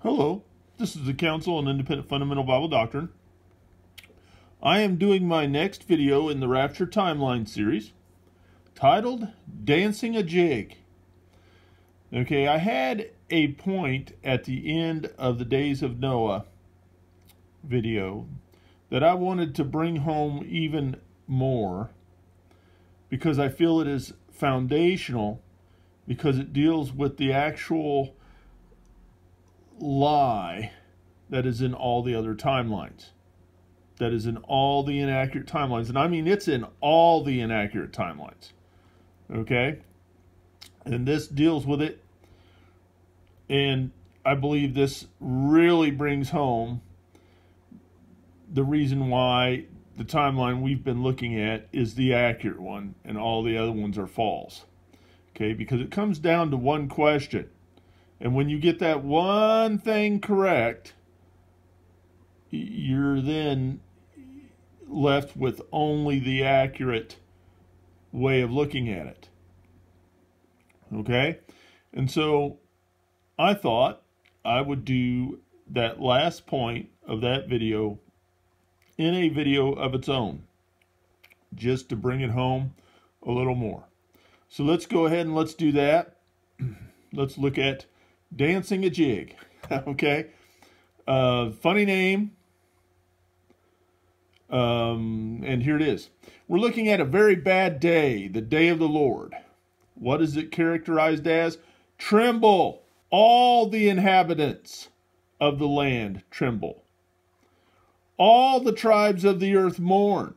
Hello, this is the Council on Independent Fundamental Bible Doctrine. I am doing my next video in the Rapture Timeline series, titled Dancing a Jig. Okay, I had a point at the end of the Days of Noah video that I wanted to bring home even more because I feel it is foundational, because it deals with the actual lie that is in all the other timelines, that is in all the inaccurate timelines. And I mean, it's in all the inaccurate timelines. Okay? And this deals with it. And I believe this really brings home the reason why the timeline we've been looking at is the accurate one and all the other ones are false. Okay? Because it comes down to one question. And when you get that one thing correct, you're then left with only the accurate way of looking at it. Okay? And so I thought I would do that last point of that video in a video of its own, just to bring it home a little more. So let's go ahead and let's do that. Let's look at Dancing a Jig. Okay? Funny name. And here it is. We're looking at a very bad day, the day of the Lord. What is it characterized as? Tremble, all the inhabitants of the land tremble. All the tribes of the earth mourn.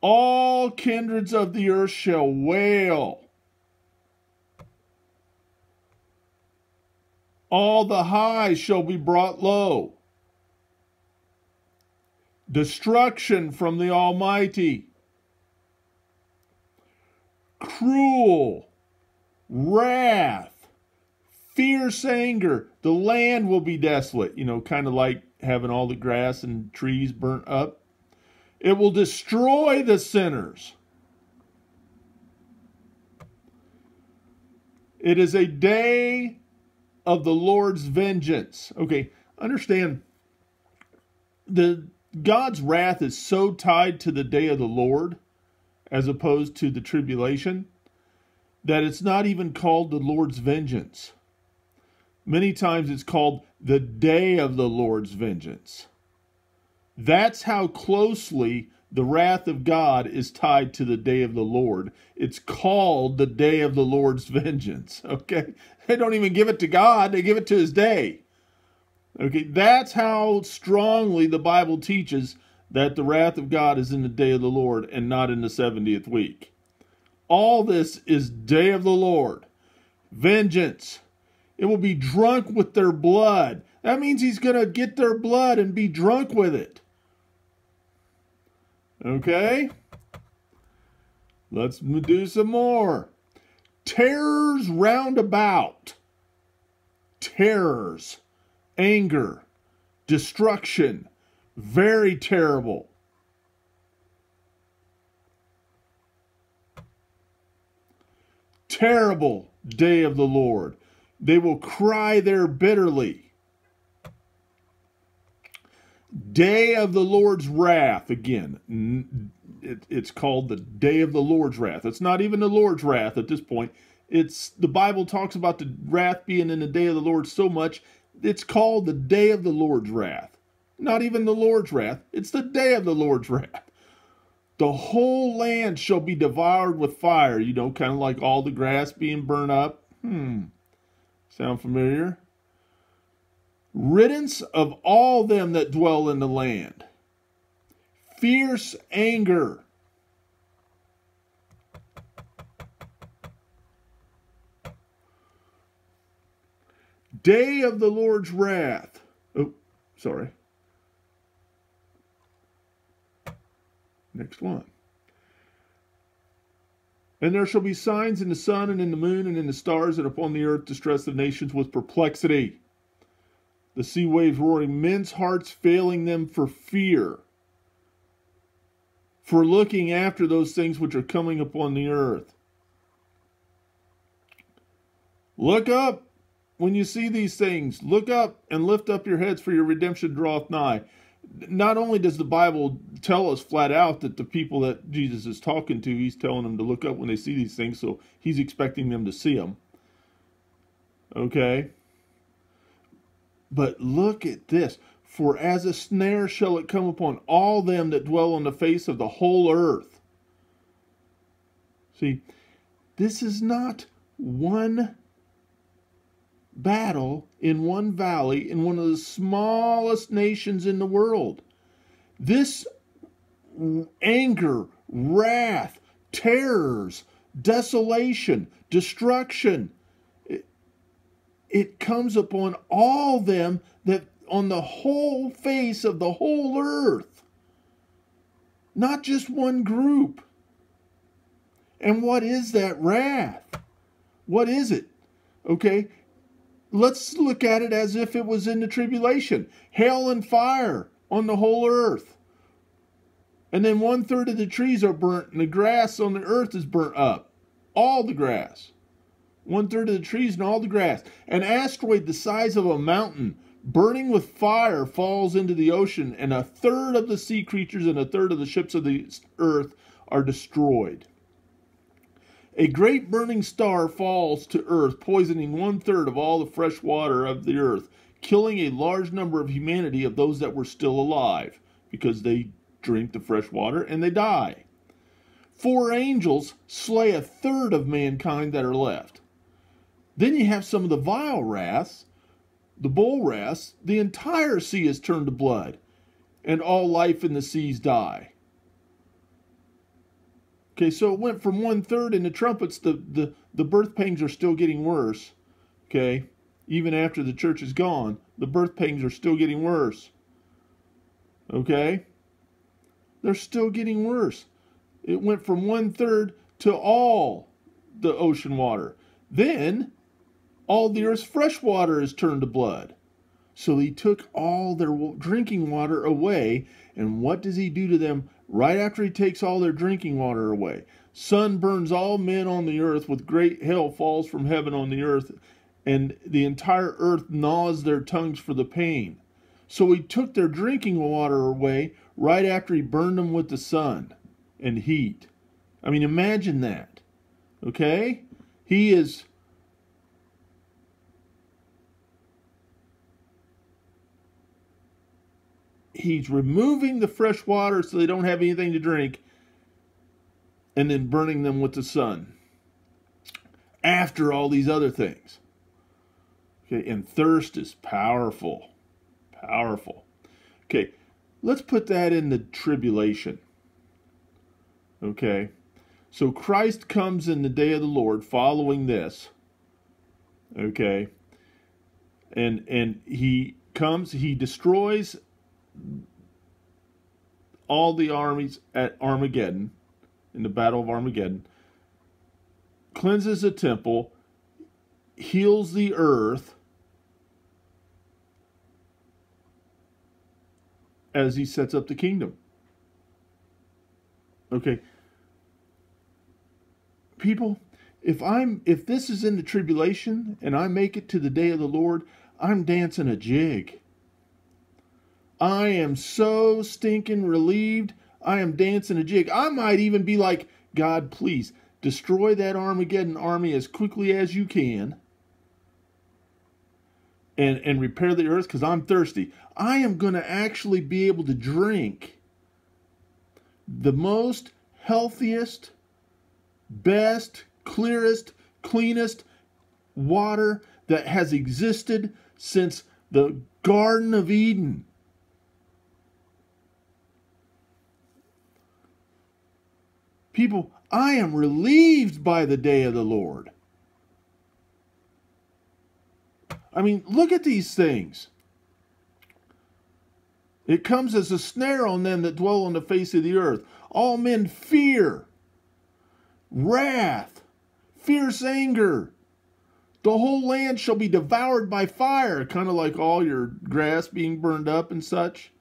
All kindreds of the earth shall wail. All the high shall be brought low. Destruction from the Almighty. Cruel, wrath, fierce anger. The land will be desolate. You know, kind of like having all the grass and trees burnt up. It will destroy the sinners. It is a day of the Lord's vengeance. Okay, understand, God's wrath is so tied to the day of the Lord as opposed to the tribulation that it's not even called the Lord's vengeance. Many times it's called the day of the Lord's vengeance. That's how closely the wrath of God is tied to the day of the Lord. It's called the day of the Lord's vengeance. Okay? They don't even give it to God, they give it to his day. Okay, that's how strongly the Bible teaches that the wrath of God is in the day of the Lord and not in the 70th week. All this is day of the Lord. Vengeance. It will be drunk with their blood. That means he's going to get their blood and be drunk with it. Okay? Let's do some more. Terrors round about. Terrors. Anger. Destruction. Very terrible. Terrible day of the Lord. They will cry there bitterly. Day of the Lord's wrath. Again, it's called the day of the Lord's wrath. It's not even the Lord's wrath at this point. It's the Bible talks about the wrath being in the day of the Lord so much, it's called the day of the Lord's wrath. Not even the Lord's wrath. It's the day of the Lord's wrath. The whole land shall be devoured with fire. You know, kind of like all the grass being burned up. Sound familiar? Riddance of all them that dwell in the land. Fierce anger. Day of the Lord's wrath. Oh, sorry. Next one. And there shall be signs in the sun and in the moon and in the stars, and upon the earth distress of nations with perplexity. The sea waves roaring, men's hearts failing them for fear, for looking after those things which are coming upon the earth. Look up, when you see these things, look up and lift up your heads, for your redemption draweth nigh. Not only does the Bible tell us flat out that the people that Jesus is talking to, he's telling them to look up when they see these things, so he's expecting them to see them. Okay? But look at this. For as a snare shall it come upon all them that dwell on the face of the whole earth. See, this is not one battle in one valley in one of the smallest nations in the world. This anger, wrath, terrors, desolation, destruction, it comes upon all them that on the whole face of the whole earth. Not just one group. And what is that wrath? What is it? Okay, let's look at it as if it was in the tribulation. Hail and fire on the whole earth. And then 1/3 of the trees are burnt, and the grass on the earth is burnt up. All the grass. 1/3 of the trees and all the grass. An asteroid the size of a mountain, burning with fire, falls into the ocean, and 1/3 of the sea creatures and 1/3 of the ships of the earth are destroyed. A great burning star falls to earth, poisoning 1/3 of all the fresh water of the earth, killing a large number of humanity of those that were still alive, because they drink the fresh water and they die. 4 angels slay 1/3 of mankind that are left. Then you have some of the vile wraths, the bull wraths. The entire sea is turned to blood, and all life in the seas die. Okay, so it went from 1/3 in the trumpets. The birth pangs are still getting worse. Okay, even after the church is gone, the birth pangs are still getting worse. Okay, they're still getting worse. It went from 1/3 to all the ocean water. Then all the earth's fresh water is turned to blood. So he took all their drinking water away. And what does he do to them right after he takes all their drinking water away? Sun burns all men on the earth, with great hail falls from heaven on the earth, and the entire earth gnaws their tongues for the pain. So he took their drinking water away right after he burned them with the sun and heat. I mean, imagine that. Okay? He's removing the fresh water so they don't have anything to drink, and then burning them with the sun after all these other things. Okay, and thirst is powerful. Powerful. Okay, let's put that in the tribulation. Okay, so Christ comes in the day of the Lord following this. Okay, and he comes, he destroys all the armies at Armageddon, in the battle of Armageddon, cleanses the temple, heals the earth as he sets up the kingdom. Okay, people, if this is in the tribulation and I make it to the day of the Lord, I'm dancing a jig. I am so stinking relieved. I am dancing a jig. I might even be like, God, please destroy that Armageddon army as quickly as you can, and repair the earth, because I'm thirsty. I am going to actually be able to drink the most healthiest, best, clearest, cleanest water that has existed since the Garden of Eden. People, I am relieved by the day of the Lord. I mean, look at these things. It comes as a snare on them that dwell on the face of the earth. All men fear, wrath, fierce anger. The whole land shall be devoured by fire, kind of like all your grass being burned up and such.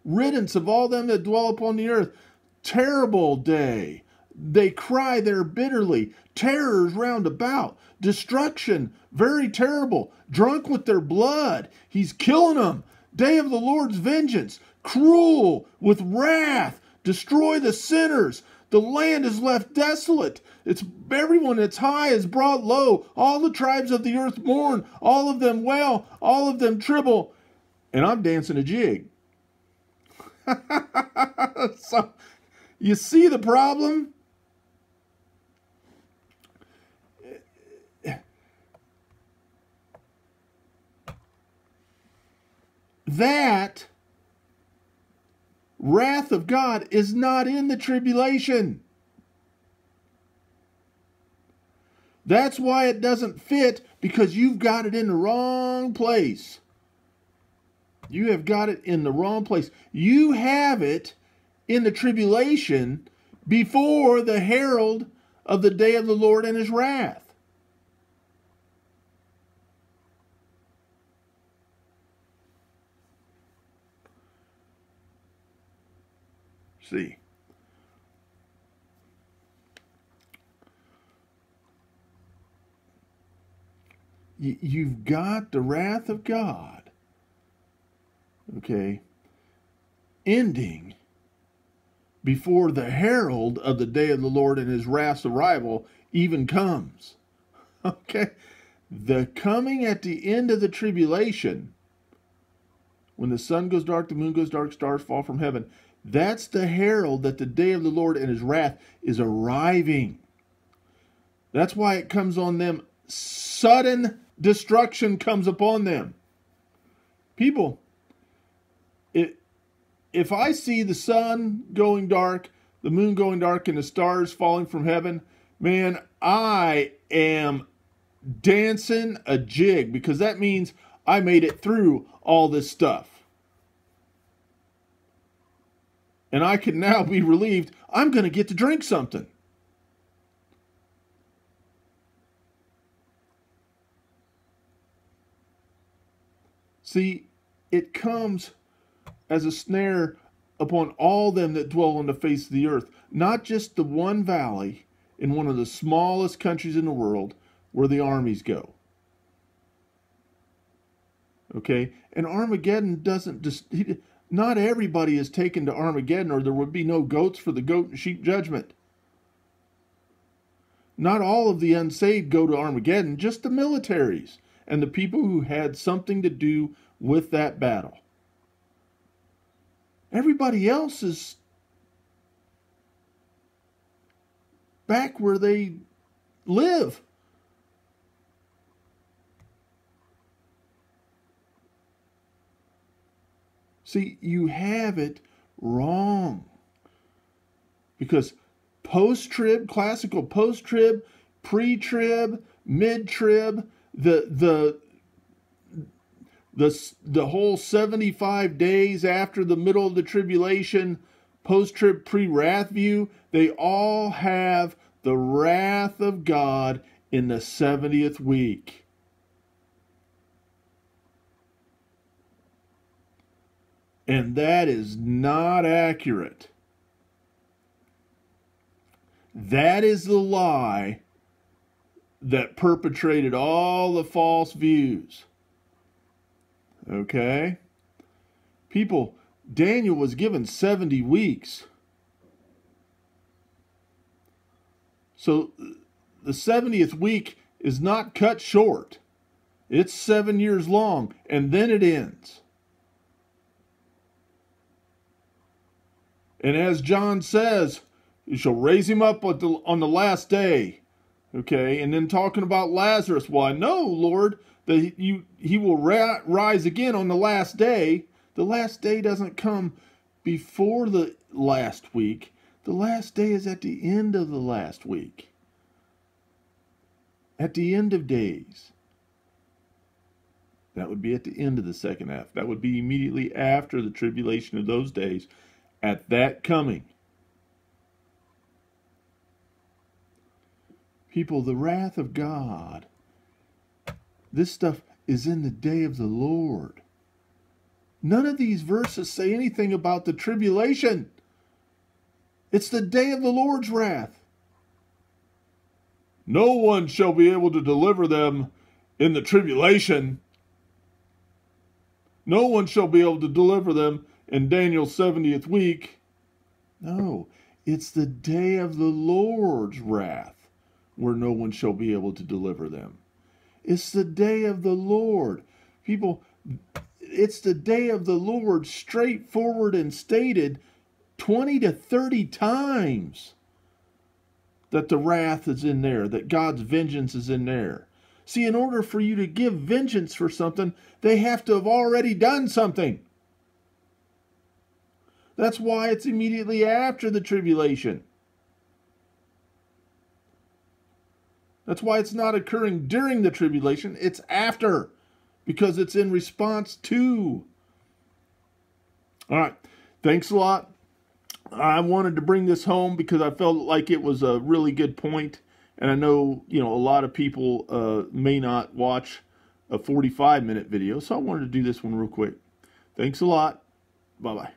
Riddance of all them that dwell upon the earth. Terrible day. They cry there bitterly. Terrors round about. Destruction, very terrible. Drunk with their blood. He's killing them. Day of the Lord's vengeance. Cruel with wrath. Destroy the sinners. The land is left desolate. It's everyone that's high is brought low. All the tribes of the earth mourn. All of them wail. All of them tremble. And I'm dancing a jig. So, you see the problem? That wrath of God is not in the tribulation. That's why it doesn't fit, because you've got it in the wrong place. You have got it in the wrong place. You have it in the tribulation before the herald of the day of the Lord and his wrath. See, you've got the wrath of God, okay, ending before the herald of the day of the Lord and his wrath's arrival even comes. Okay, the coming at the end of the tribulation, when the sun goes dark, the moon goes dark, stars fall from heaven, that's the herald that the day of the Lord and his wrath is arriving. That's why it comes on them. Sudden destruction comes upon them. People, if I see the sun going dark, the moon going dark, and the stars falling from heaven, man, I am dancing a jig, because that means I made it through all this stuff. And I can now be relieved I'm going to get to drink something. See, it comes as a snare upon all them that dwell on the face of the earth, not just the one valley in one of the smallest countries in the world where the armies go. Okay? And Armageddon doesn't just... Not everybody is taken to Armageddon, or there would be no goats for the goat and sheep judgment. Not all of the unsaved go to Armageddon, just the militaries and the people who had something to do with that battle. Everybody else is back where they live. See, you have it wrong. Because post-trib, classical post-trib, pre-trib, mid-trib, the whole 75 days after the middle of the tribulation, post-trib, pre-wrath view, they all have the wrath of God in the 70th week. And that is not accurate. That is the lie that perpetrated all the false views. Okay? People, Daniel was given 70 weeks. So the 70th week is not cut short. It's 7 years long, and then it ends. And as John says, you shall raise him up on the last day. Okay, and then talking about Lazarus. Well, I know, Lord, that he will rise again on the last day. The last day doesn't come before the last week. The last day is at the end of the last week. At the end of days. That would be at the end of the second half. That would be immediately after the tribulation of those days. At that coming. People, the wrath of God, this stuff is in the day of the Lord. None of these verses say anything about the tribulation. It's the day of the Lord's wrath. No one shall be able to deliver them in the tribulation. No one shall be able to deliver them in Daniel's 70th week. No, it's the day of the Lord's wrath where no one shall be able to deliver them. It's the day of the Lord. People, it's the day of the Lord, straightforward and stated 20 to 30 times that the wrath is in there, that God's vengeance is in there. See, in order for you to give vengeance for something, they have to have already done something. That's why it's immediately after the tribulation. That's why it's not occurring during the tribulation. It's after, because it's in response to. All right. Thanks a lot. I wanted to bring this home because I felt like it was a really good point. And I know, a lot of people may not watch a 45-minute video. So I wanted to do this one real quick. Thanks a lot. Bye-bye.